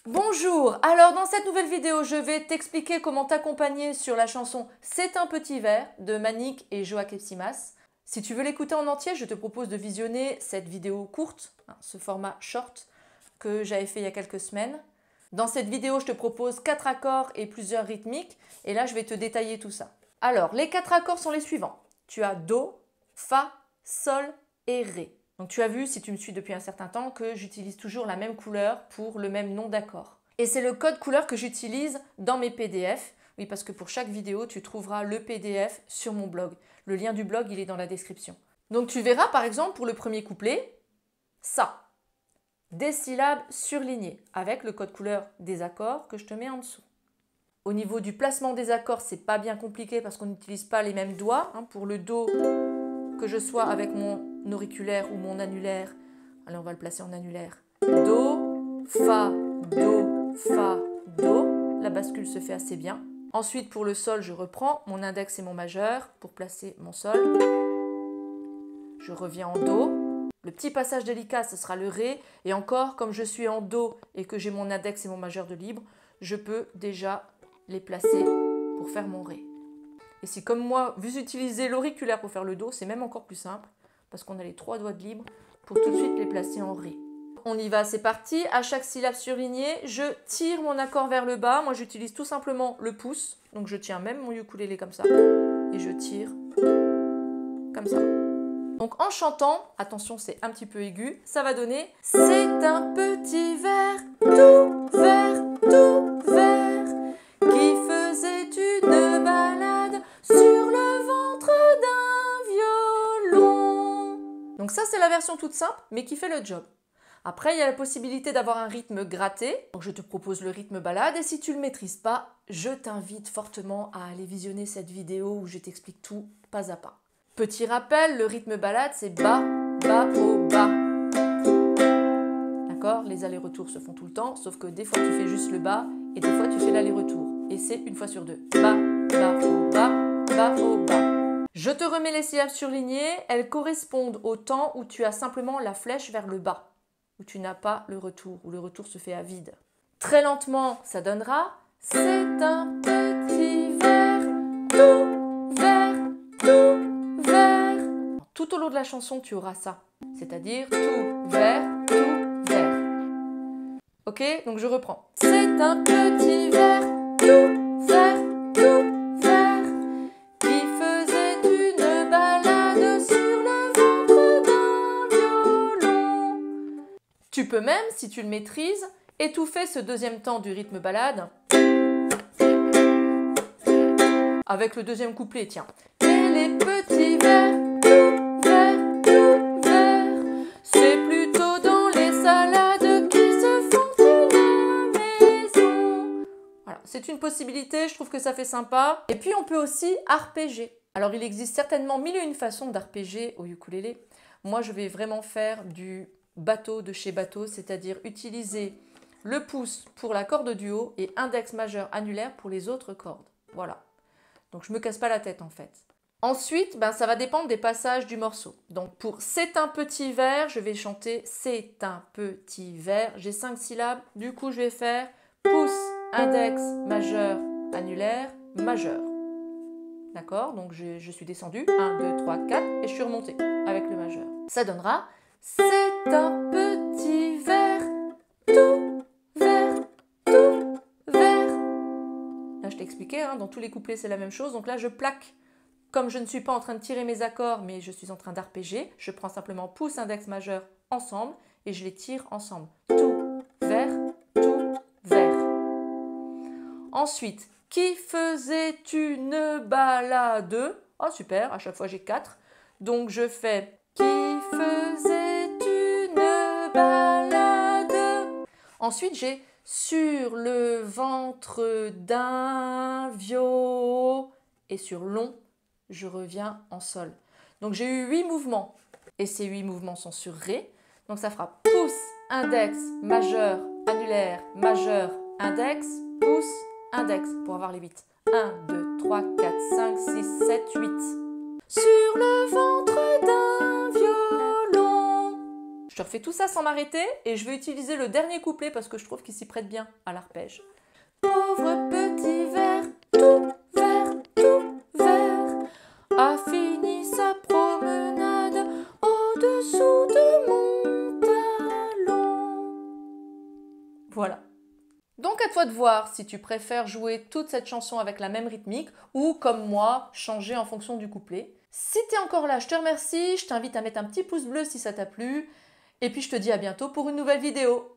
Bonjour, alors dans cette nouvelle vidéo, je vais t'expliquer comment t'accompagner sur la chanson C'est un petit verre de Manick et Joachim Simas. Si tu veux l'écouter en entier, je te propose de visionner cette vidéo courte, ce format short que j'avais fait il y a quelques semaines. Dans cette vidéo, je te propose 4 accords et plusieurs rythmiques et là, je vais te détailler tout ça. Alors, les 4 accords sont les suivants. Tu as Do, Fa, Sol et Ré. Donc tu as vu, si tu me suis depuis un certain temps, que j'utilise toujours la même couleur pour le même nom d'accord. Et c'est le code couleur que j'utilise dans mes PDF. Oui, parce que pour chaque vidéo, tu trouveras le PDF sur mon blog. Le lien du blog, il est dans la description. Donc tu verras par exemple pour le premier couplet, ça. Des syllabes surlignées avec le code couleur des accords que je te mets en dessous. Au niveau du placement des accords, c'est pas bien compliqué parce qu'on n'utilise pas les mêmes doigts. Pour le Do, que je sois avec mon auriculaire ou mon annulaire, allez, on va le placer en annulaire. Do, Fa, Do, Fa, Do. La bascule se fait assez bien. Ensuite, pour le Sol, je reprends mon index et mon majeur pour placer mon Sol. Je reviens en Do. Le petit passage délicat, ce sera le Ré. Et encore, comme je suis en Do et que j'ai mon index et mon majeur de libre, je peux déjà les placer pour faire mon Ré. Et si comme moi, vous utilisez l'auriculaire pour faire le Do, c'est même encore plus simple parce qu'on a les 3 doigts de libre pour tout de suite les placer en Ré. On y va, c'est parti. À chaque syllabe surlignée, je tire mon accord vers le bas. Moi, j'utilise tout simplement le pouce. Donc, je tiens même mon ukulélé comme ça. Et je tire comme ça. Donc, en chantant, attention, c'est un petit peu aigu, ça va donner « C'est un petit verre tout vert, tout vert, qui faisait une balade sur le ventre d'un violon. » Donc ça, c'est la version toute simple, mais qui fait le job. Après, il y a la possibilité d'avoir un rythme gratté. Donc, je te propose le rythme balade. Et si tu ne le maîtrises pas, je t'invite fortement à aller visionner cette vidéo où je t'explique tout pas à pas. Petit rappel, le rythme balade, c'est bas, bas, haut, bas. D'accord? Les allers-retours se font tout le temps, sauf que des fois, tu fais juste le bas et des fois, tu fais l'aller-retour. Et c'est une fois sur deux. Bas, bas, haut, bas, bas, haut, bas. Je te remets les syllabes surlignées. Elles correspondent au temps où tu as simplement la flèche vers le bas, où tu n'as pas le retour, où le retour se fait à vide. Très lentement, ça donnera « C'est un petit verre tout vert, tout vert. » Tout au long de la chanson, tu auras ça, c'est-à-dire tout vert, tout vert. Ok, donc je reprends. C'est un petit verre tout vert, tout vert, qui faisait une balade sur le ventre d'un violon. Tu peux même, si tu le maîtrises, étouffer ce deuxième temps du rythme balade avec le deuxième couplet, tiens. Et les petits verres tout verts, tout verts, c'est plutôt dans les salades qui se font une maison. Voilà, c'est une possibilité, je trouve que ça fait sympa. Et puis on peut aussi arpéger. Alors il existe certainement mille et une façons d'arpéger au ukulélé. Moi je vais vraiment faire du bateau de chez bateau, c'est-à-dire utiliser le pouce pour la corde du haut et index majeur annulaire pour les autres cordes. Voilà. Donc je ne me casse pas la tête en fait. Ensuite, ça va dépendre des passages du morceau. Donc pour C'est un petit verre, je vais chanter C'est un petit verre. J'ai 5 syllabes, du coup je vais faire pouce, index, majeur, annulaire, majeur. D'accord? Donc je suis descendue, 1, 2, 3, 4 et je suis remontée avec le majeur. Ça donnera C'est un petit verre tout vert, tout vert. Là, je t'ai expliqué, dans tous les couplets, c'est la même chose. Donc là, je plaque. Comme je ne suis pas en train de tirer mes accords, mais je suis en train d'arpéger, je prends simplement pouce, index, majeur ensemble et je les tire ensemble. Tout vert, tout vert. Ensuite, qui faisait une balade? Oh, super, à chaque fois j'ai 4. Donc je fais qui faisait une balade. Ensuite, j'ai sur le ventre d'un violon et sur long, je reviens en sol. Donc j'ai eu 8 mouvements et ces 8 mouvements sont sur Ré. Donc ça fera pouce, index, majeur, annulaire, majeur, index, pouce, index pour avoir les 8. 1, 2, 3, 4, 5, 6, 7, 8. Sur le ventre d'un violon. Je te refais tout ça sans m'arrêter et je vais utiliser le dernier couplet parce que je trouve qu'il s'y prête bien à l'arpège. Pauvre petit ver, tout vert, a fini sa promenade au-dessous de mon talon. Voilà. Donc à toi de voir si tu préfères jouer toute cette chanson avec la même rythmique ou, comme moi, changer en fonction du couplet. Si tu es encore là, je te remercie, je t'invite à mettre un petit pouce bleu si ça t'a plu, et puis je te dis à bientôt pour une nouvelle vidéo.